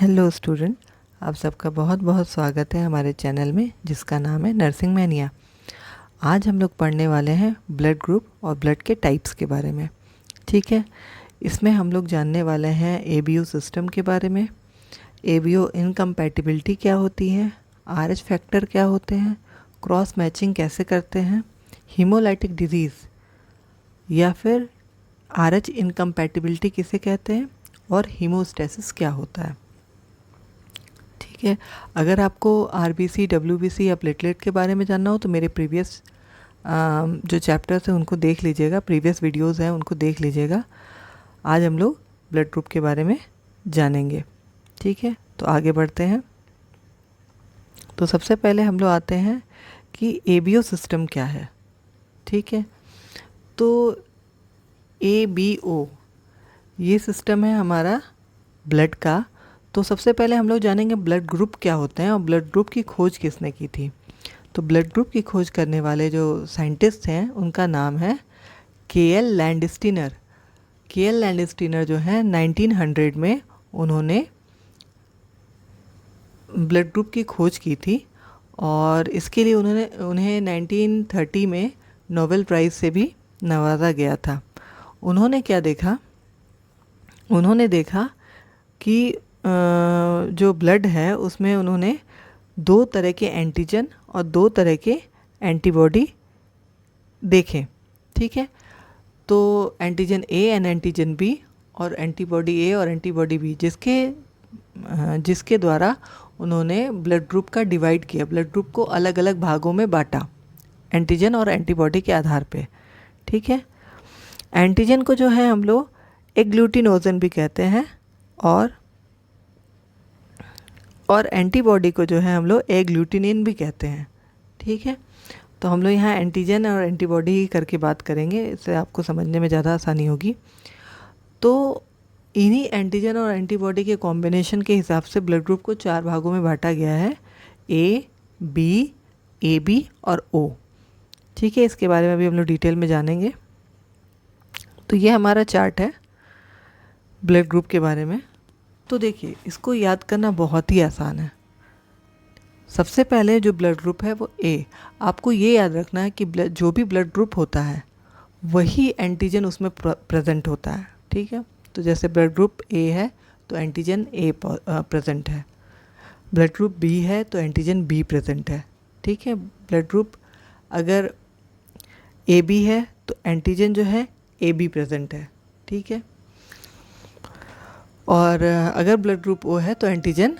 Hello student, आप सबका बहुत बहुत स्वागत है हमारे चैनल में जिसका नाम है नर्सिंग मैनिया। आज हम लोग पढ़ने वाले हैं ब्लड ग्रुप और ब्लड के टाइप्स के बारे में। ठीक है, इसमें हम लोग जानने वाले हैं एबीओ सिस्टम के बारे में, एबीओ इनकम्पैटिबिलिटी क्या होती है, आरएच फैक्टर क्या होते हैं, क्रॉस मैचिंग कैसे करते हैं, हीमोलाइटिक डिजीज़ या फिर आरएच इनकम्पैटिबिलिटी किसे कहते हैं और हीमोस्टेसिस क्या होता है। ठीक है, अगर आपको आरबीसी, डब्ल्यूबीसी या प्लेटलेट के बारे में जानना हो तो मेरे प्रीवियस जो चैप्टर्स हैं उनको देख लीजिएगा, प्रीवियस वीडियोस हैं उनको देख लीजिएगा। आज हम लोग ब्लड ग्रुप के बारे में जानेंगे। ठीक है, तो आगे बढ़ते हैं। तो सबसे पहले हम लोग आते हैं कि एबीओ सिस्टम क्या है। ठीक है, तो एबीओ ये सिस्टम है हमारा ब्लड का। तो सबसे पहले हम लोग जानेंगे ब्लड ग्रुप क्या होते हैं और ब्लड ग्रुप की खोज किसने की थी। तो ब्लड ग्रुप की खोज करने वाले जो साइंटिस्ट हैं उनका नाम है के.एल. लैंडस्टीनर। के.एल. लैंडस्टीनर जो है 1900 में उन्होंने ब्लड ग्रुप की खोज की थी और इसके लिए उन्हें 1930 में नोबेल प्राइज़ से भी नवाजा गया था। उन्होंने क्या देखा, उन्होंने देखा कि जो ब्लड है उसमें उन्होंने दो तरह के एंटीजन और दो तरह के एंटीबॉडी देखे। ठीक है, तो antigen A and antigen B और एंटीबॉडी ए और एंटीबॉडी बी जिसके द्वारा उन्होंने ब्लड ग्रुप का डिवाइड किया, ब्लड ग्रुप को अलग अलग भागों में बांटा एंटीजन और एंटीबॉडी के आधार पे। ठीक है, एंटीजन को जो है हम लोग एग्लूटिनोजन भी कहते हैं और एंटीबॉडी को जो है हम लोग एग्लूटिनिन भी कहते हैं। ठीक है, तो हम लोग यहाँ एंटीजन और एंटीबॉडी करके बात करेंगे, इससे आपको समझने में ज़्यादा आसानी होगी। तो इन्हीं एंटीजन और एंटीबॉडी के कॉम्बिनेशन के हिसाब से ब्लड ग्रुप को चार भागों में बांटा गया है, ए, बी, ए बी और ओ। ठीक है, इसके बारे में भी हम लोग डिटेल में जानेंगे। तो ये हमारा चार्ट है ब्लड ग्रुप के बारे में। तो देखिए, इसको याद करना बहुत ही आसान है। सबसे पहले जो ब्लड ग्रुप है वो ए। आपको ये याद रखना है कि जो भी ब्लड ग्रुप होता है वही एंटीजन उसमें प्रेजेंट होता है। ठीक है, तो जैसे ब्लड ग्रुप ए है तो एंटीजन ए प्रेजेंट है, ब्लड ग्रुप बी है तो एंटीजन बी प्रेजेंट है। ठीक है, ब्लड ग्रुप अगर ए बी है तो एंटीजन जो है ए बी प्रेजेंट है। ठीक है, और अगर ब्लड ग्रुप ओ है तो एंटीजन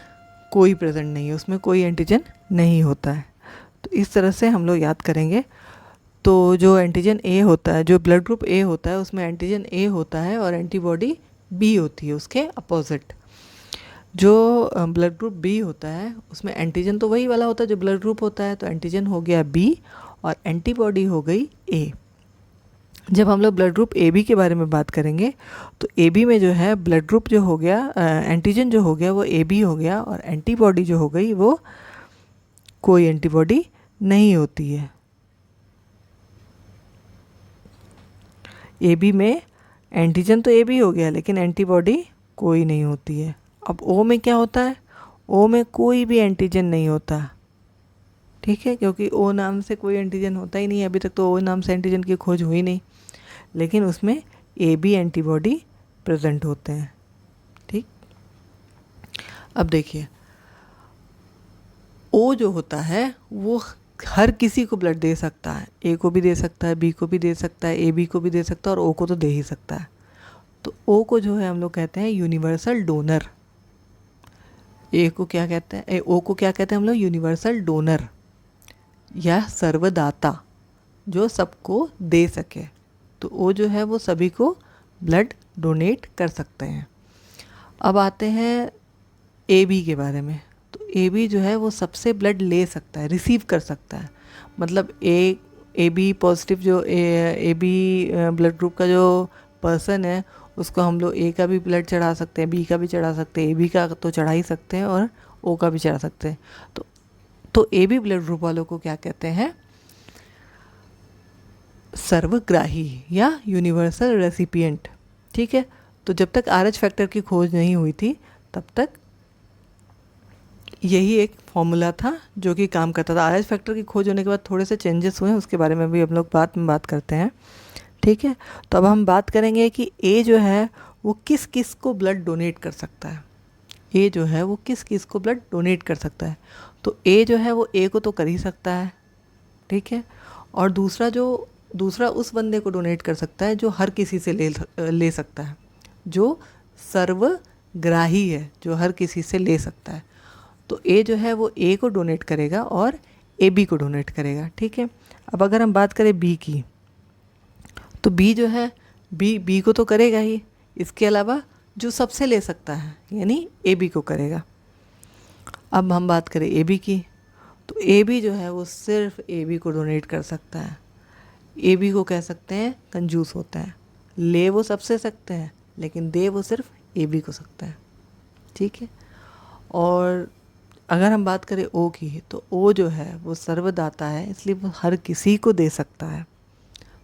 कोई प्रेजेंट नहीं है, उसमें कोई एंटीजन नहीं होता है। तो इस तरह से हम लोग याद करेंगे। तो जो एंटीजन ए होता है, जो ब्लड ग्रुप ए होता है उसमें एंटीजन ए होता है और एंटीबॉडी बी होती है उसके अपोजिट। जो ब्लड ग्रुप बी होता है उसमें एंटीजन तो वही वाला होता है जो ब्लड ग्रुप होता है, तो एंटीजन हो गया बी और एंटीबॉडी हो गई ए। जब हम लोग ब्लड ग्रुप ए बी के बारे में बात करेंगे तो ए बी में जो है ब्लड ग्रुप जो हो गया, एंटीजन जो हो गया वो ए बी हो गया और एंटीबॉडी जो हो गई वो कोई एंटीबॉडी नहीं होती है। ए बी में एंटीजन तो ए बी हो गया लेकिन एंटीबॉडी कोई नहीं होती है। अब ओ में क्या होता है, ओ में कोई भी एंटीजन नहीं होता। ठीक है, क्योंकि ओ नाम से कोई एंटीजन होता ही नहीं है, अभी तक तो ओ नाम से एंटीजन की खोज हुई नहीं, लेकिन उसमें ए बी एंटीबॉडी प्रेजेंट होते हैं। ठीक, अब देखिए, ओ जो होता है वो हर किसी को ब्लड दे सकता है, ए को भी दे सकता है, बी को भी दे सकता है, ए बी को भी दे सकता है और ओ को तो दे ही सकता है। तो ओ को जो है हम लोग कहते हैं यूनिवर्सल डोनर। ए को क्या कहते हैं, ओ को क्या कहते हैं हम लोग, यूनिवर्सल डोनर या सर्वदाता, जो सबको दे सके। तो वो जो है वो सभी को ब्लड डोनेट कर सकते हैं। अब आते हैं ए बी के बारे में। तो ए बी जो है वो सबसे ब्लड ले सकता है, रिसीव कर सकता है। मतलब ए बी पॉजिटिव जो ए बी ब्लड ग्रुप का जो पर्सन है उसको हम लोग ए का भी ब्लड चढ़ा सकते हैं, बी का भी चढ़ा सकते हैं, ए बी का तो चढ़ा ही सकते हैं और ओ का भी चढ़ा सकते हैं। तो ए बी ब्लड ग्रुप वालों को क्या कहते हैं, सर्वग्राही या यूनिवर्सल रेसिपिएंट। ठीक है, तो जब तक आरएच फैक्टर की खोज नहीं हुई थी तब तक यही एक फॉर्मूला था जो कि काम करता था। RH फैक्टर की खोज होने के बाद थोड़े से चेंजेस हुए हैं, उसके बारे में भी हम लोग बाद में बात करते हैं, ठीक है। तो अब हम बात करेंगे कि ए जो है वो किस किस को ब्लड डोनेट कर सकता है। ए जो है वो किस किस को ब्लड डोनेट कर सकता है। तो ए जो है वो ए को तो कर ही सकता है, ठीक है। और दूसरा उस बंदे को डोनेट कर सकता है जो हर किसी से ले सकता है, जो सर्वग्राही है, जो हर किसी से ले सकता है। तो ए जो है वो ए को डोनेट करेगा और ए बी को डोनेट करेगा, ठीक है। अब अगर हम बात करें बी की, तो बी जो है बी को तो करेगा ही, इसके अलावा जो सबसे ले सकता है यानी ए बी को करेगा। अब हम बात करें ए बी की, तो ए बी जो है वो सिर्फ ए बी को डोनेट कर सकता है। ए बी को कह सकते हैं कंजूस होता है, ले वो सबसे सकते हैं लेकिन दे वो सिर्फ ए बी को सकता है, ठीक है। और अगर हम बात करें ओ की, तो ओ जो है वो सर्वदाता है, इसलिए वो हर किसी को दे सकता है,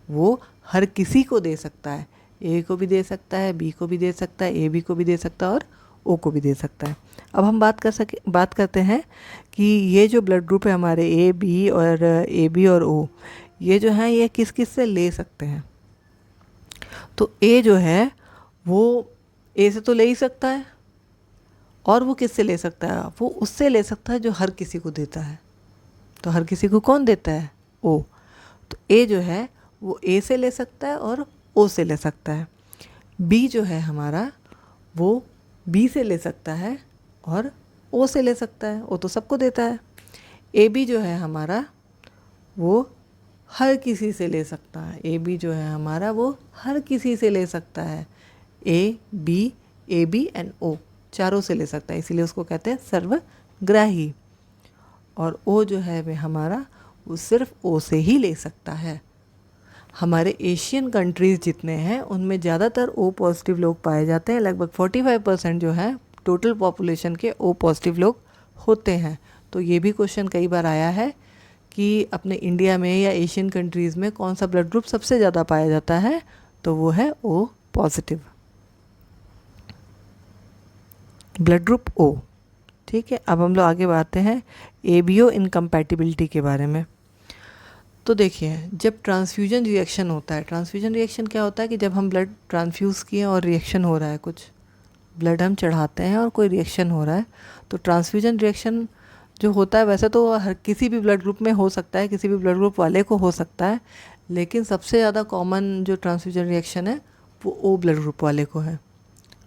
वो हर किसी को दे सकता है। ए को भी दे सकता है, बी को भी दे सकता है, ए बी को भी दे सकता है और ओ को भी दे सकता है। अब हम बात करते हैं कि ये जो ब्लड ग्रुप है हमारे ए बी और ओ, ये जो है ये किस किस से ले सकते हैं। तो ए जो है वो ए से तो ले ही सकता है, और वो किससे ले सकता है, वो उससे ले सकता है जो हर किसी को देता है। तो हर किसी को कौन देता है, ओ। तो ए जो है वो ए से ले सकता है और ओ से ले सकता है। बी जो है हमारा वो बी से ले सकता है और ओ से ले सकता है, ओ तो सबको देता है। ए बी जो है हमारा वो हर किसी से ले सकता है, ए बी जो है हमारा वो हर किसी से ले सकता है, ए बी एंड ओ चारों से ले सकता है, इसीलिए उसको कहते हैं सर्वग्राही। और ओ जो है वे हमारा वो सिर्फ ओ से ही ले सकता है। हमारे एशियन कंट्रीज़ जितने हैं उनमें ज़्यादातर ओ पॉजिटिव लोग पाए जाते हैं, लगभग 45% जो है टोटल पॉपुलेशन के ओ पॉजिटिव लोग होते हैं। तो ये भी क्वेश्चन कई बार आया है कि अपने इंडिया में या एशियन कंट्रीज़ में कौन सा ब्लड ग्रुप सबसे ज़्यादा पाया जाता है, तो वो है O positive, blood group O, ठीक है। अब हम लोग आगे बढ़ते हैं एबीओ इनकम्पैटिबिलिटी के बारे में। तो देखिए, जब ट्रांसफ्यूजन रिएक्शन होता है, ट्रांसफ्यूजन रिएक्शन क्या होता है कि जब हम ब्लड ट्रांसफ्यूज़ किए और रिएक्शन हो रहा है, कुछ ब्लड हम चढ़ाते हैं और कोई रिएक्शन हो रहा है, तो ट्रांसफ्यूजन रिएक्शन जो होता है वैसे तो हर किसी भी ब्लड ग्रुप में हो सकता है, किसी भी ब्लड ग्रुप वाले को हो सकता है, लेकिन सबसे ज़्यादा कॉमन जो ट्रांसफ्यूजन रिएक्शन है वो ओ ब्लड ग्रुप वाले को है।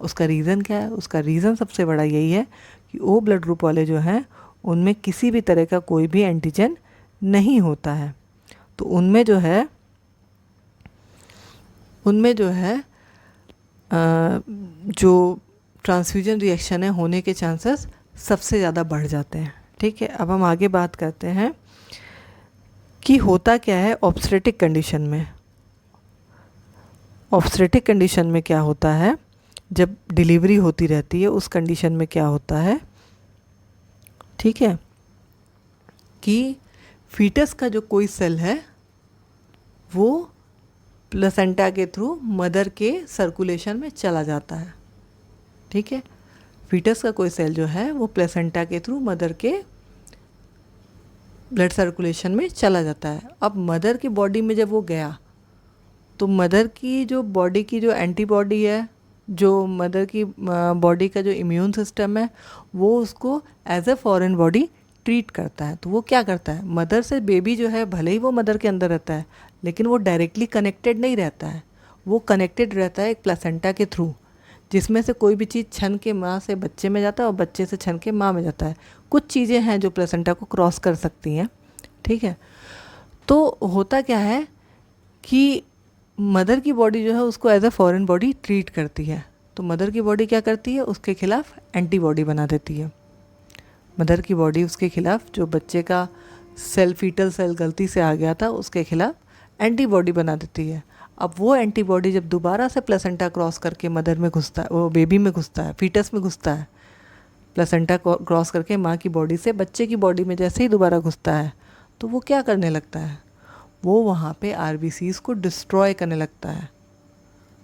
उसका रीज़न क्या है, उसका रीज़न सबसे बड़ा यही है कि ओ ब्लड ग्रुप वाले जो हैं उनमें किसी भी तरह का कोई भी एंटीजन नहीं होता है। तो उनमें जो है जो ट्रांसफ्यूजन रिएक्शन है होने के चांसेस सबसे ज़्यादा बढ़ जाते हैं, ठीक है। अब हम आगे बात करते हैं कि होता क्या है ऑब्स्टेट्रिक कंडीशन में। ऑब्स्टेट्रिक कंडीशन में क्या होता है, जब डिलीवरी होती रहती है उस कंडीशन में क्या होता है, ठीक है, कि फीटस का जो कोई सेल है वो प्लेसेंटा के थ्रू मदर के सर्कुलेशन में चला जाता है, ठीक है। फीटस का कोई सेल जो है वो प्लेसेंटा के थ्रू मदर के ब्लड सर्कुलेशन में चला जाता है। अब मदर की बॉडी में जब वो गया तो मदर की जो बॉडी की जो एंटीबॉडी है, जो मदर की बॉडी का जो इम्यून सिस्टम है, वो उसको as a foreign body treat करता है। तो वो क्या करता है, मदर से बेबी जो है भले ही वो मदर के अंदर रहता है लेकिन वो डायरेक्टली कनेक्टेड नहीं रहता है, वो कनेक्टेड रहता है एक प्लेसेंटा के थ्रू, जिसमें से कोई भी चीज़ छन के माँ से बच्चे में जाता है और बच्चे से छन के माँ में जाता है। कुछ चीज़ें हैं जो प्लेसेंटा को क्रॉस कर सकती हैं, ठीक है। तो होता क्या है कि मदर की बॉडी जो है उसको as a foreign body treat करती है। तो मदर की बॉडी क्या करती है, उसके खिलाफ एंटीबॉडी बना देती है। मदर की बॉडी उसके खिलाफ, जो बच्चे का सेल फीटल सेल गलती से आ गया था, उसके खिलाफ एंटीबॉडी बना देती है। अब वो एंटीबॉडी जब दोबारा से प्लेसेंटा क्रॉस करके मदर में घुसता है, वो बेबी में घुसता है, फीटस में घुसता है, प्लेसेंटा क्रॉस करके माँ की बॉडी से बच्चे की बॉडी में जैसे ही दोबारा घुसता है, तो वो क्या करने लगता है, वो वहाँ पे आरबीसीज़ को डिस्ट्रॉय करने लगता है।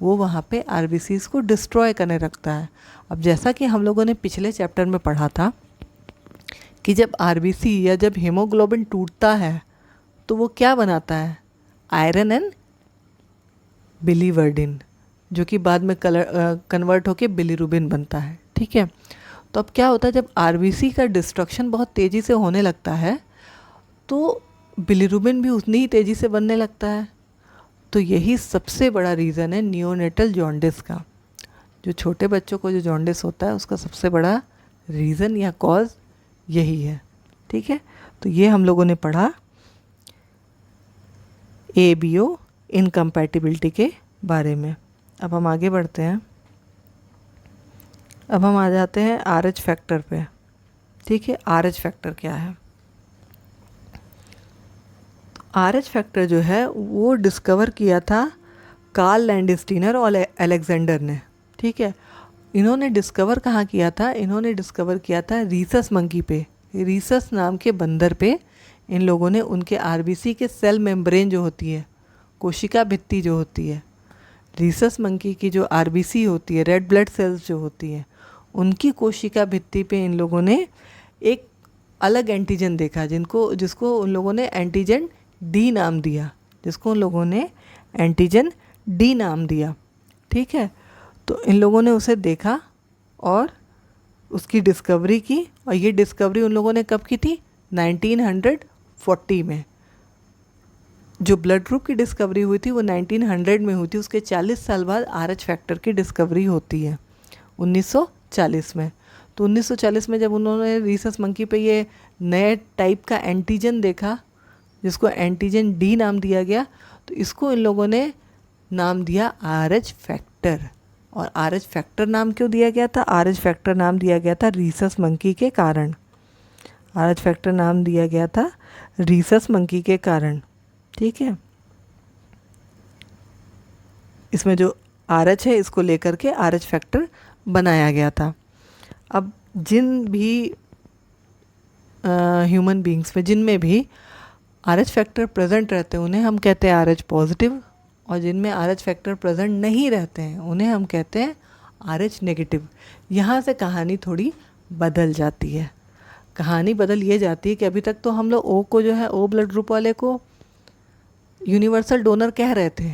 वो वहाँ पे आरबीसीज़ को डिस्ट्रॉय करने लगता है। अब जैसा कि हम लोगों ने पिछले चैप्टर में पढ़ा था कि जब आरबीसी या जब हीमोग्लोबिन टूटता है तो वो क्या बनाता है, आयरन एंड बिलीवर्डिन, जो कि बाद में कन्वर्ट होके बिलीरुबिन बनता है। ठीक है, तो अब क्या होता है, जब आरबीसी का डिस्ट्रक्शन बहुत तेज़ी से होने लगता है तो बिलीरुबिन भी उतनी ही तेज़ी से बनने लगता है। तो यही सबसे बड़ा रीज़न है नियोनेटल जॉन्डिस का। जो छोटे बच्चों को जो जॉन्डिस होता है उसका सबसे बड़ा रीज़न या कॉज यही है। ठीक है, तो ये हम लोगों ने पढ़ा ABO इनकम्पैटिबिलिटी के बारे में। अब हम आगे बढ़ते हैं। अब हम आ जाते हैं RH फैक्टर पे। ठीक है, RH फैक्टर क्या है? RH फैक्टर जो है वो डिस्कवर किया था कार्ल लैंडस्टीनर और अलेक्जेंडर ने। ठीक है, इन्होंने डिस्कवर कहाँ किया था? इन्होंने डिस्कवर किया था रीसस मंकी पे, रीसस नाम के बंदर पे। इन लोगों ने उनके आरबीसी के सेल मेम्ब्रेन जो होती है, कोशिका भित्ति जो होती है, रीसस मंकी की जो आरबीसी होती है, रेड ब्लड सेल्स जो होती है, उनकी कोशिका भित्ति पे इन लोगों ने एक अलग एंटीजन देखा, जिसको उन लोगों ने एंटीजन डी नाम दिया, ठीक है, तो इन लोगों ने उसे देखा और उसकी डिस्कवरी की। और ये डिस्कवरी उन लोगों ने कब की थी? 1940 में। जो ब्लड ग्रुप की डिस्कवरी हुई थी वो 1900 में हुई थी। उसके 40 साल बाद RH फैक्टर की डिस्कवरी होती है 1940 में। तो 1940 में जब उन्होंने रीसस मंकी पे ये नए टाइप का एंटीजन देखा, जिसको एंटीजन डी नाम दिया गया, तो इसको इन लोगों ने नाम दिया RH फैक्टर। और RH फैक्टर नाम क्यों दिया गया था? RH फैक्टर नाम दिया गया था रीसस मंकी के कारण। RH फैक्टर नाम दिया गया था रीसस मंकी के कारण। ठीक है, इसमें जो RH है इसको लेकर के RH फैक्टर बनाया गया था। अब जिन भी ह्यूमन बींग्स में, जिनमें भी RH फैक्टर प्रेजेंट रहते हैं उन्हें हम कहते हैं RH पॉजिटिव, और जिनमें RH फैक्टर प्रेजेंट नहीं रहते हैं उन्हें हम कहते हैं RH नेगेटिव। यहाँ से कहानी थोड़ी बदल जाती है। कहानी बदल ये जाती है कि अभी तक तो हम लोग O को जो है, O ब्लड ग्रुप वाले को यूनिवर्सल डोनर कह रहे थे,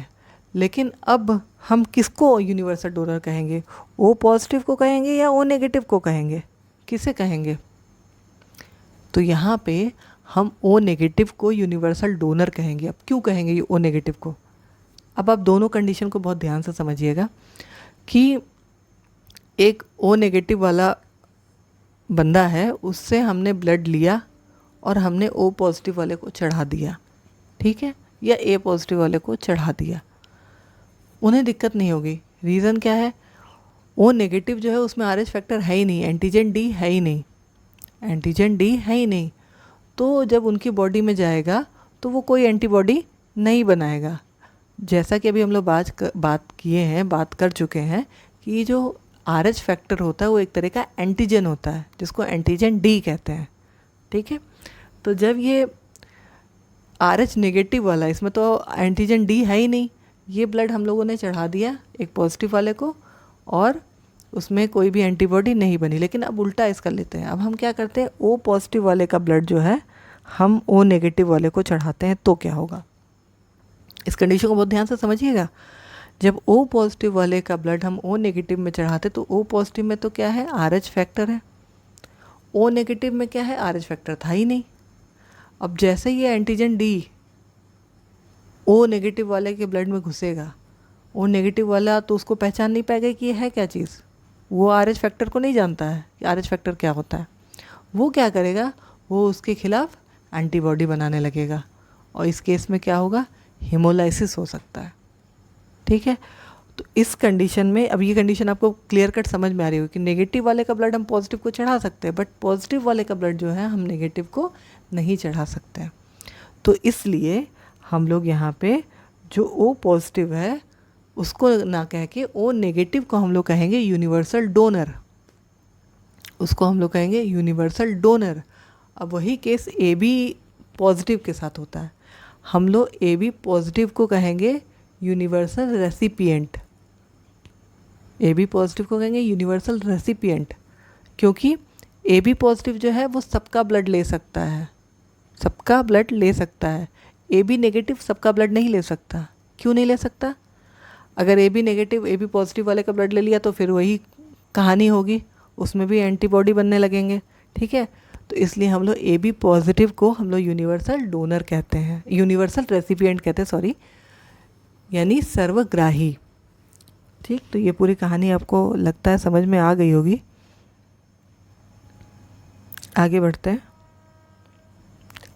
लेकिन अब हम किसको यूनिवर्सल डोनर कहेंगे? O पॉजिटिव को कहेंगे या O नेगेटिव को कहेंगे? किसे कहेंगे? तो यहाँ पे हम O नेगेटिव को यूनिवर्सल डोनर कहेंगे। अब क्यों कहेंगे ये O नेगेटिव को? अब आप दोनों कंडीशन को बहुत ध्यान से समझिएगा कि एक O नेगेटिव वाला बंदा है, उससे हमने ब्लड लिया और हमने O पॉजिटिव वाले को चढ़ा दिया, ठीक है, या A पॉजिटिव वाले को चढ़ा दिया, उन्हें दिक्कत नहीं होगी। रीज़न क्या है? O नेगेटिव जो है उसमें RH फैक्टर है ही नहीं, एंटीजन डी है ही नहीं, तो जब उनकी बॉडी में जाएगा तो वो कोई एंटीबॉडी नहीं बनाएगा। जैसा कि अभी हम लोग बात कर चुके हैं कि जो RH फैक्टर होता है वो एक तरह का एंटीजन होता है, जिसको एंटीजन डी कहते हैं। ठीक है, तो जब ये RH नेगेटिव वाला, इसमें तो एंटीजन डी है ही नहीं, ये ब्लड हम लोगों ने चढ़ा दिया एक पॉजिटिव वाले को और उसमें कोई भी एंटीबॉडी नहीं बनी। लेकिन अब उल्टा इस कर लेते हैं। अब हम क्या करते हैं, O पॉजिटिव वाले का ब्लड जो है हम O नेगेटिव वाले को चढ़ाते हैं, तो क्या होगा? इस कंडीशन को बहुत ध्यान से समझिएगा। जब O पॉजिटिव वाले का ब्लड हम O नेगेटिव में चढ़ाते तो O पॉजिटिव में तो क्या है, RH फैक्टर है। O नेगेटिव में क्या है, RH फैक्टर था ही नहीं। अब जैसे ही ये एंटीजन डी O नेगेटिव वाले के ब्लड में घुसेगा, O नेगेटिव वाला तो उसको पहचान नहीं पाएगा कि ये है क्या चीज़। वो RH फैक्टर को नहीं जानता है कि RH फैक्टर क्या होता है। वो क्या करेगा, वो उसके खिलाफ एंटीबॉडी बनाने लगेगा और इस केस में क्या होगा, हेमोलाइसिस हो सकता है। ठीक है, तो इस कंडीशन में, अब ये कंडीशन आपको क्लियर कट समझ में आ रही होगी कि नेगेटिव वाले का ब्लड हम पॉजिटिव को चढ़ा सकते हैं, बट पॉजिटिव वाले का ब्लड जो है हम नेगेटिव को नहीं चढ़ा सकते हैं। तो इसलिए हम लोग यहाँ पे जो O पॉजिटिव है उसको ना कह के O नेगेटिव को हम लोग कहेंगे यूनिवर्सल डोनर, उसको हम लोग कहेंगे यूनिवर्सल डोनर। अब वही केस AB पॉजिटिव के साथ होता है, हम लोग AB पॉजिटिव को कहेंगे यूनिवर्सल रेसिपिएंट। AB पॉजिटिव को कहेंगे यूनिवर्सल रेसिपिएंट, क्योंकि ए बी पॉजिटिव जो है वो सबका ब्लड ले सकता है, सबका ब्लड ले सकता है। ए बी नेगेटिव सबका ब्लड नहीं ले सकता। क्यों नहीं ले सकता? अगर A B negative A B positive वाले का ब्लड ले लिया तो फिर वही कहानी होगी, उसमें भी एंटीबॉडी बनने लगेंगे, ठीक है। तो इसलिए हम लोग ए बी पॉजिटिव को हम लोग यूनिवर्सल डोनर कहते हैं, यूनिवर्सल रेसिपिएंट कहते हैं, सॉरी, यानी सर्वग्राही। ठीक, तो ये पूरी कहानी आपको लगता है समझ में आ गई होगी। आगे बढ़ते हैं।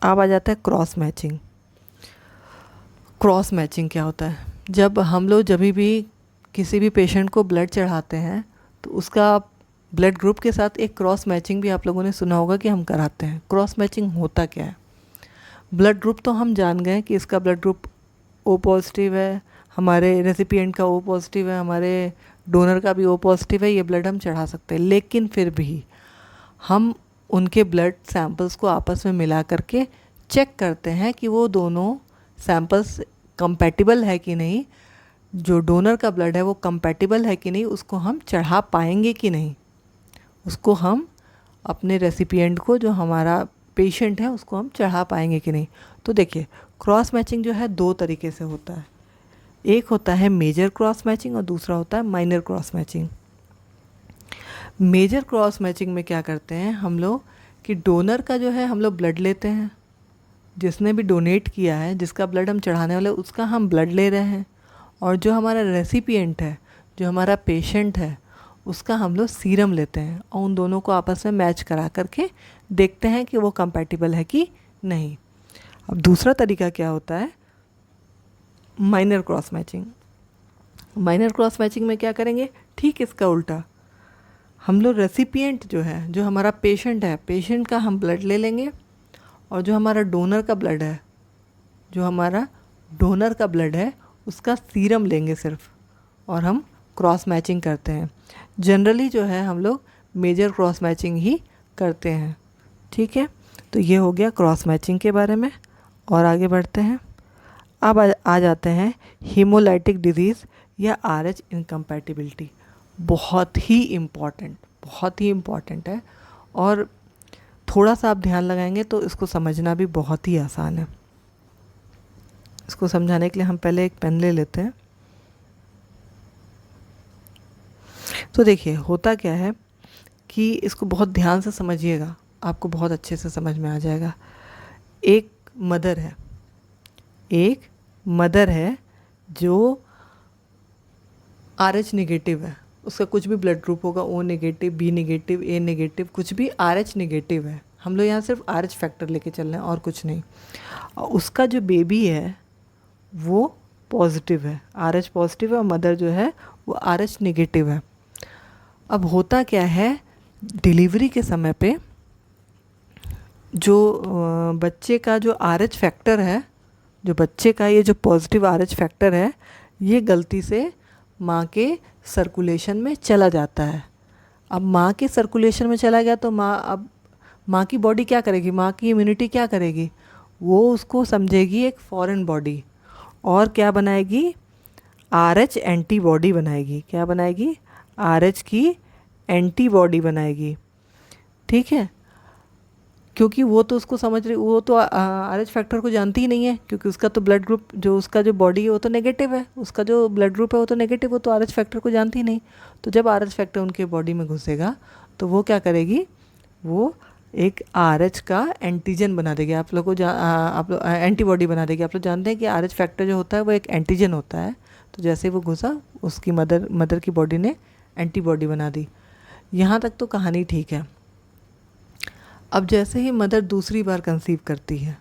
अब आ जाता है क्रॉस मैचिंग। क्रॉस मैचिंग क्या होता है? जब हम लोग भी किसी भी पेशेंट को ब्लड चढ़ाते हैं तो उसका ब्लड ग्रुप के साथ एक क्रॉस मैचिंग भी आप लोगों ने सुना होगा कि हम कराते हैं। क्रॉस मैचिंग होता क्या है? ब्लड ग्रुप तो हम जान गए कि इसका ब्लड ग्रुप ओ पॉजिटिव है, हमारे रेसिपिएंट का ओ पॉजिटिव है, हमारे डोनर का भी ओ पॉजिटिव है, ये ब्लड हम चढ़ा सकते हैं। लेकिन फिर भी हम उनके ब्लड सैंपल्स को आपस में मिला करके चेक करते हैं कि वो दोनों सैंपल्स कंपैटिबल है कि नहीं, जो डोनर का ब्लड है वो कंपैटिबल है कि नहीं, उसको हम चढ़ा पाएंगे कि नहीं, उसको हम अपने रेसिपिएंट को, जो हमारा पेशेंट है, उसको हम चढ़ा पाएंगे कि नहीं। तो देखिए, क्रॉस मैचिंग जो है दो तरीके से होता है। एक होता है मेजर क्रॉस मैचिंग और दूसरा होता है minor cross matching. Major cross matching में क्या करते हैं हम लोग कि डोनर का जो है हम लोग ब्लड लेते हैं, जिसने भी डोनेट किया है, जिसका ब्लड हम चढ़ाने वाले, उसका हम ब्लड ले रहे हैं, और जो हमारा रेसिपिएंट है, जो हमारा पेशेंट है, उसका हम लोग सीरम लेते हैं और उन दोनों को आपस में मैच करा करके देखते हैं कि वो कंपैटिबल है कि नहीं। अब दूसरा तरीका क्या होता है? Minor cross matching. Minor cross matching में क्या करेंगे? ठीक इसका उल्टा, हम लोग रेसिपिएंट जो है, जो हमारा पेशेंट है, पेशेंट का हम ब्लड ले लेंगे, और जो हमारा डोनर का ब्लड है, जो हमारा डोनर का ब्लड है, उसका सीरम लेंगे सिर्फ, और हम क्रॉस मैचिंग करते हैं। जनरली जो है हम लोग मेजर क्रॉस मैचिंग ही करते हैं, ठीक है। तो ये हो गया क्रॉस मैचिंग के बारे में। और आगे बढ़ते हैं। अब आ जाते हैं हीमोलाइटिक डिजीज़ या RH इनकम्पैटिबिलिटी। बहुत ही इम्पॉर्टेंट है, और थोड़ा सा आप ध्यान लगाएंगे तो इसको समझना भी बहुत ही आसान है। इसको समझाने के लिए हम पहले एक पेन ले लेते हैं। तो देखिए, होता क्या है कि इसको बहुत ध्यान से समझिएगा, आपको बहुत अच्छे से समझ में आ जाएगा। एक मदर है जो RH नेगेटिव है, उसका कुछ भी ब्लड ग्रुप होगा, O negative, B negative, A negative, कुछ भी RH नेगेटिव है। हम लोग यहाँ सिर्फ RH फैक्टर लेके चल रहे हैं और कुछ नहीं। और उसका जो बेबी है वो पॉजिटिव है, RH पॉजिटिव है, और मदर जो है वो RH नेगेटिव है। अब होता क्या है, डिलीवरी के समय पे जो बच्चे का जो RH फैक्टर है, जो बच्चे का ये जो पॉजिटिव RH फैक्टर है, ये गलती से माँ के सर्कुलेशन में चला जाता है। अब माँ के सर्कुलेशन में चला गया तो माँ की बॉडी क्या करेगी, माँ की इम्यूनिटी क्या करेगी, वो उसको समझेगी एक फॉरेन बॉडी, और क्या बनाएगी? RH एंटीबॉडी बनाएगी। क्या बनाएगी? RH की एंटीबॉडी बनाएगी, ठीक है। क्योंकि वो तो उसको समझ रही, वो तो RH फैक्टर को जानती ही नहीं है, क्योंकि उसका तो ब्लड ग्रुप, जो उसका जो बॉडी है वो तो नेगेटिव है, उसका जो ब्लड ग्रुप है वो तो नेगेटिव, वो तो RH फैक्टर को जानती ही नहीं। तो जब RH फैक्टर उनके बॉडी में घुसेगा तो वो क्या करेगी? वो एक RH का एंटीजन बना देगी। आप लोग को आप लोग एंटीबॉडी बना देगी। आप लोग जानते हैं कि RH फैक्टर जो होता है वो एक एंटीजन होता है। तो जैसे वो घुसा, उसकी मदर की बॉडी ने एंटीबॉडी बना दी। यहाँ तक तो कहानी ठीक है। अब जैसे ही मदर दूसरी बार कंसीव करती है,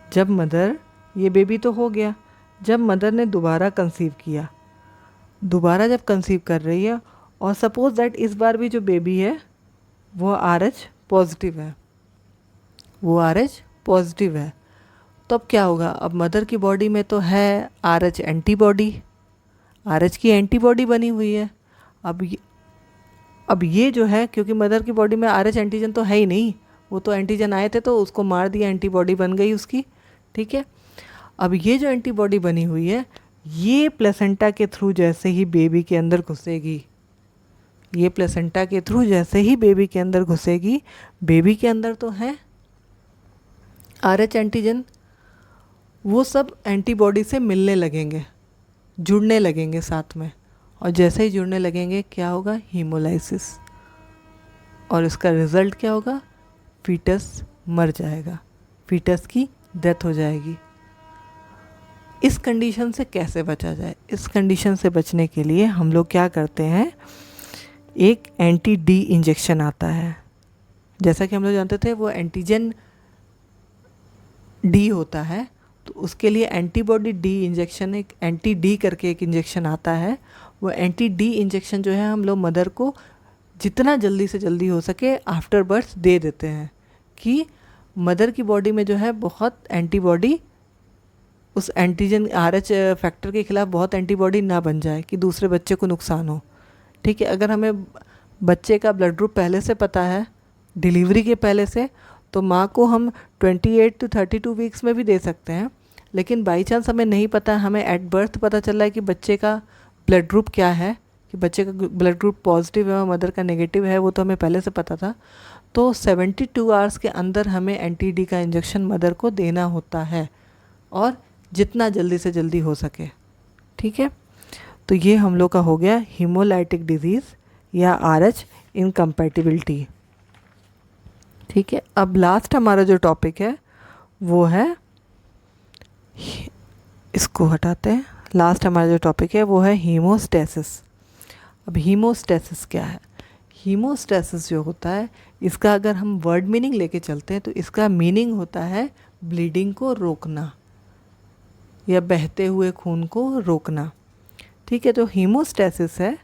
जब मदर, ये बेबी तो हो गया, जब मदर ने दोबारा कंसीव किया, दोबारा जब कंसीव कर रही है, और सपोज दैट इस बार भी जो बेबी है वो RH पॉजिटिव है, वो RH पॉजिटिव है, तो अब क्या होगा? अब मदर की बॉडी में तो है RH एंटीबॉडी, RH की एंटीबॉडी बनी हुई है। अब ये जो है, क्योंकि मदर की बॉडी में RH एंटीजन तो है ही नहीं, वो तो एंटीजन आए थे तो उसको मार दिया, एंटीबॉडी बन गई उसकी, ठीक है। अब ये जो एंटीबॉडी बनी हुई है, ये प्लेसेंटा के थ्रू जैसे ही बेबी के अंदर घुसेगी, ये प्लेसेंटा के थ्रू जैसे ही बेबी के अंदर घुसेगी, बेबी के अंदर तो है RH एंटीजन, वो सब एंटीबॉडी से मिलने लगेंगे, जुड़ने लगेंगे साथ में, और जैसे ही जुड़ने लगेंगे क्या होगा, हीमोलाइसिस, और इसका रिज़ल्ट क्या होगा, फीटस मर जाएगा, फीटस की डेथ हो जाएगी। इस कंडीशन से कैसे बचा जाए? इस कंडीशन से बचने के लिए हम लोग क्या करते हैं, एक एंटी डी इंजेक्शन आता है। जैसा कि हम लोग जानते थे वो एंटीजन डी होता है, तो उसके लिए एंटीबॉडी डी इंजेक्शन, एक एंटी डी करके एक इंजेक्शन आता है। वो एंटी डी इंजेक्शन जो है हम लोग मदर को जितना जल्दी से जल्दी हो सके आफ्टर बर्थ दे देते हैं, कि मदर की बॉडी में जो है बहुत एंटीबॉडी, उस एंटीजन RH फैक्टर के खिलाफ बहुत एंटीबॉडी ना बन जाए कि दूसरे बच्चे को नुकसान हो। ठीक है, अगर हमें बच्चे का ब्लड ग्रुप पहले से पता है, डिलीवरी के पहले से, तो माँ को हम 28 to 32 वीक्स में भी दे सकते हैं। लेकिन बाई चांस हमें नहीं पता, हमें एट बर्थ पता चल रहा है कि बच्चे का ब्लड ग्रुप क्या है, कि बच्चे का ब्लड ग्रुप पॉजिटिव है और मदर का नेगेटिव है, वो तो हमें पहले से पता था, तो 72 आवर्स के अंदर हमें एंटी डी का इंजेक्शन मदर को देना होता है, और जितना जल्दी से जल्दी हो सके। ठीक है, तो ये हम लोग का हो गया हीमोलाइटिक डिजीज़ या RH इनकम्पैटिबिलिटी। ठीक है, अब लास्ट हमारा जो टॉपिक है वो है, इसको हटाते हैं, लास्ट हमारा जो टॉपिक है वो है हीमोस्टेसिस। अब हीमोस्टेसिस क्या है? हीमोस्टेसिस जो होता है, इसका अगर हम वर्ड मीनिंग लेके चलते हैं तो इसका मीनिंग होता है ब्लीडिंग को रोकना या बहते हुए खून को रोकना। ठीक है, तो हीमोस्टेसिस है,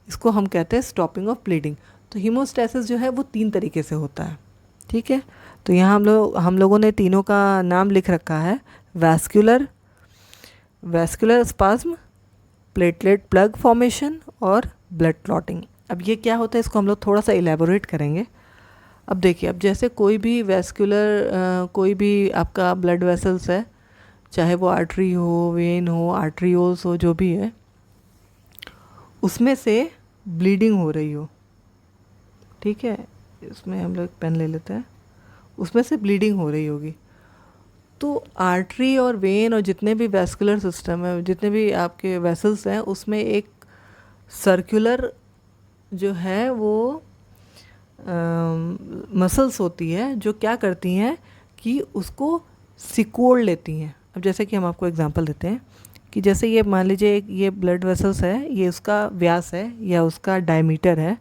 इसको हम कहते हैं स्टॉपिंग ऑफ ब्लीडिंग। तो हीमोस्टेसिस जो है वो 3 तरीके से होता है। ठीक है, तो यहाँ हम लोगों ने तीनों का नाम लिख रखा है, vascular spasm, platelet plug formation और ब्लड क्लॉटिंग। अब ये क्या होता है, इसको हम लोग थोड़ा सा इलेबोरेट करेंगे। अब देखिए, अब जैसे कोई भी कोई भी आपका ब्लड वेसल्स है, चाहे वो आर्टरी हो, वेन हो, आर्ट्रियोल्स हो, जो भी है, उसमें से ब्लीडिंग हो रही हो, ठीक है, इसमें हम लोग पेन ले लेते हैं, उसमें से ब्लीडिंग हो रही होगी, तो आर्टरी और वेन और जितने भी वैस्कुलर सिस्टम है, जितने भी आपके वेसल्स हैं, उसमें एक सर्कुलर जो है वो मसल्स होती है जो क्या करती हैं कि उसको सिकोड़ लेती हैं। अब जैसे कि हम आपको एग्जांपल देते हैं कि जैसे ये मान लीजिए ये ब्लड वेसल्स है, ये उसका व्यास है या उसका डायमीटर है।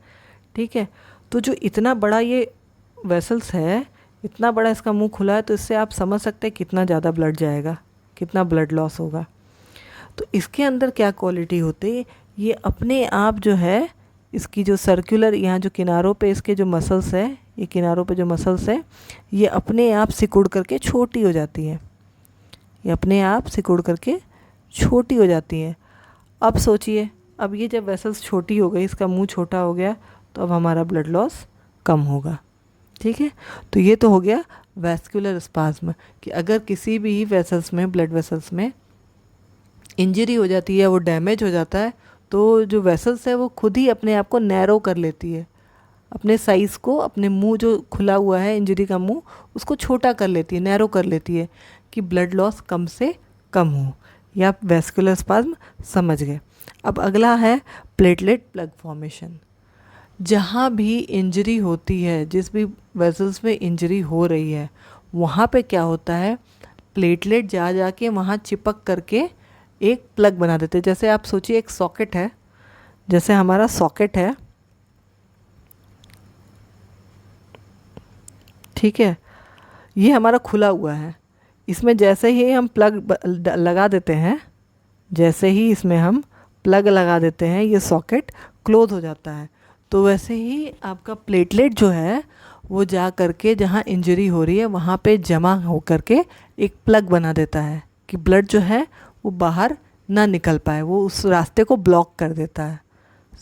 ठीक है, तो जो इतना बड़ा ये वेसल्स है, इतना बड़ा इसका मुंह खुला है, तो इससे आप समझ सकते हैं कितना ज़्यादा ब्लड जाएगा, कितना ब्लड लॉस होगा। तो इसके अंदर क्या क्वालिटी होती है, ये अपने आप जो है, इसकी जो सर्कुलर यहाँ जो किनारों पे इसके जो मसल्स है, ये किनारों पे जो मसल्स है, ये अपने आप सिकुड़ करके छोटी हो जाती है, ये अपने आप सिकुड़ करके छोटी हो जाती है। अब सोचिए, अब ये जब वेसल्स छोटी हो गई, इसका मुंह छोटा हो गया, तो अब हमारा ब्लड लॉस कम होगा। ठीक है, तो ये तो हो गया वैस्कुलर स्पाज्म, कि अगर किसी भी वेसल्स में, ब्लड वेसल्स में इंजरी हो जाती है, वो डैमेज हो जाता है, तो जो वेसल्स है वो खुद ही अपने आप को नैरो कर लेती है, अपने साइज़ को, अपने मुंह जो खुला हुआ है इंजरी का मुंह, उसको छोटा कर लेती है, नैरो कर लेती है, कि ब्लड लॉस कम से कम हो। या आप वैस्कुलर स्पाज्म समझ गए। अब अगला है प्लेटलेट प्लग फॉर्मेशन। जहाँ भी इंजरी होती है, जिस भी वेसल्स में इंजरी हो रही है, वहाँ पे क्या होता है, प्लेटलेट जा के वहाँ चिपक करके एक प्लग बना देते हैं। जैसे आप सोचिए एक सॉकेट है, जैसे हमारा सॉकेट है, ठीक है, ये हमारा खुला हुआ है, इसमें जैसे ही हम प्लग लगा देते हैं, जैसे ही इसमें हम प्लग लगा देते हैं, ये सॉकेट क्लोज हो जाता है। तो वैसे ही आपका प्लेटलेट जो है वो जा करके जहाँ इंजरी हो रही है वहाँ पे जमा हो करके एक प्लग बना देता है, कि ब्लड जो है वो बाहर ना निकल पाए, वो उस रास्ते को ब्लॉक कर देता है।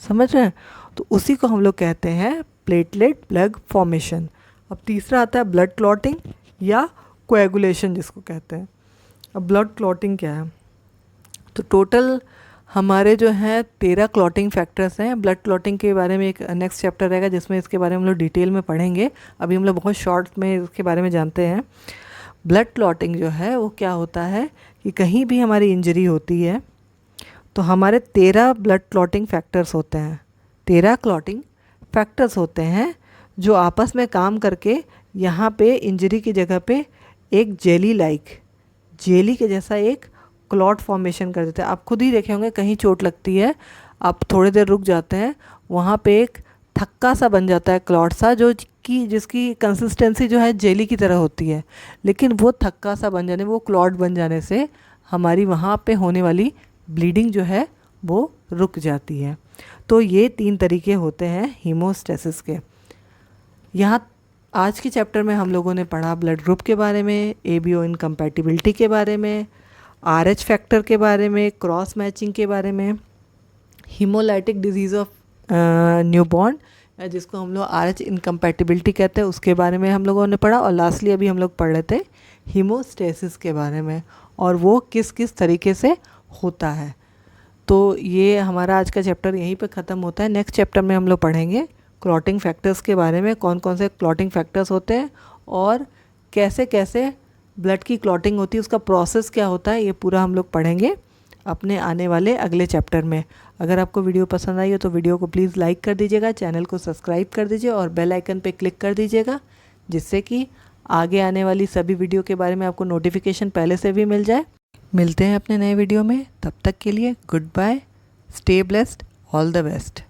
समझ रहे हैं? तो उसी को हम लोग कहते हैं प्लेटलेट प्लग फॉर्मेशन। अब तीसरा आता है ब्लड क्लॉटिंग या कोएगुलेशन जिसको कहते हैं। अब ब्लड क्लॉटिंग क्या है, तो टोटल हमारे जो हैं 13 क्लॉटिंग फैक्टर्स हैं। ब्लड क्लॉटिंग के बारे में एक नेक्स्ट चैप्टर रहेगा जिसमें इसके बारे में हम लोग डिटेल में पढ़ेंगे। अभी हम लोग बहुत शॉर्ट में इसके बारे में जानते हैं। ब्लड क्लॉटिंग जो है वो क्या होता है कि कहीं भी हमारी इंजरी होती है तो हमारे 13 ब्लड क्लॉटिंग फैक्टर्स होते हैं। 13 क्लॉटिंग फैक्टर्स होते हैं जो आपस में काम करके यहाँ पे इंजरी की जगह पे एक जेली के जैसा एक क्लॉट फॉर्मेशन कर देते हैं। आप खुद ही देखे होंगे, कहीं चोट लगती है, आप थोड़ी देर रुक जाते हैं, वहाँ पे एक थक्का सा बन जाता है क्लॉट सा, जो कि जिसकी कंसिस्टेंसी जो है जेली की तरह होती है। लेकिन वो थक्का सा बन जाने, वो क्लॉट बन जाने से हमारी वहाँ पे होने वाली ब्लीडिंग जो है वो रुक जाती है। तो ये 3 तरीके होते हैं हीमोस्टेसिस के। यहाँ आज के चैप्टर में हम लोगों ने पढ़ा ब्लड ग्रुप के बारे में, ABO इनकम्पैटिबिलिटी के बारे में, RH फैक्टर के बारे में, क्रॉस मैचिंग के बारे में, हीमोलाइटिक डिजीज़ ऑफ न्यूबॉर्न जिसको हम लोग RH इनकम्पैटिबिलिटी कहते हैं, उसके बारे में हम लोगों ने पढ़ा। और लास्टली अभी हम लोग पढ़ रहे थे हीमोस्टेसिस के बारे में और वो किस किस तरीके से होता है। तो ये हमारा आज का चैप्टर यहीं पे ख़त्म होता है। नेक्स्ट चैप्टर में हम लोग पढ़ेंगे क्लॉटिंग फैक्टर्स के बारे में, कौन कौन से क्लॉटिंग फैक्टर्स होते हैं और कैसे कैसे ब्लड की क्लॉटिंग होती है, उसका प्रोसेस क्या होता है, ये पूरा हम लोग पढ़ेंगे अपने आने वाले अगले चैप्टर में। अगर आपको वीडियो पसंद आई हो तो वीडियो को प्लीज़ लाइक कर दीजिएगा, चैनल को सब्सक्राइब कर दीजिए और बेल आइकन पे क्लिक कर दीजिएगा, जिससे कि आगे आने वाली सभी वीडियो के बारे में आपको नोटिफिकेशन पहले से भी मिल जाए। मिलते हैं अपने नए वीडियो में, तब तक के लिए goodbye, stay blessed, all the best.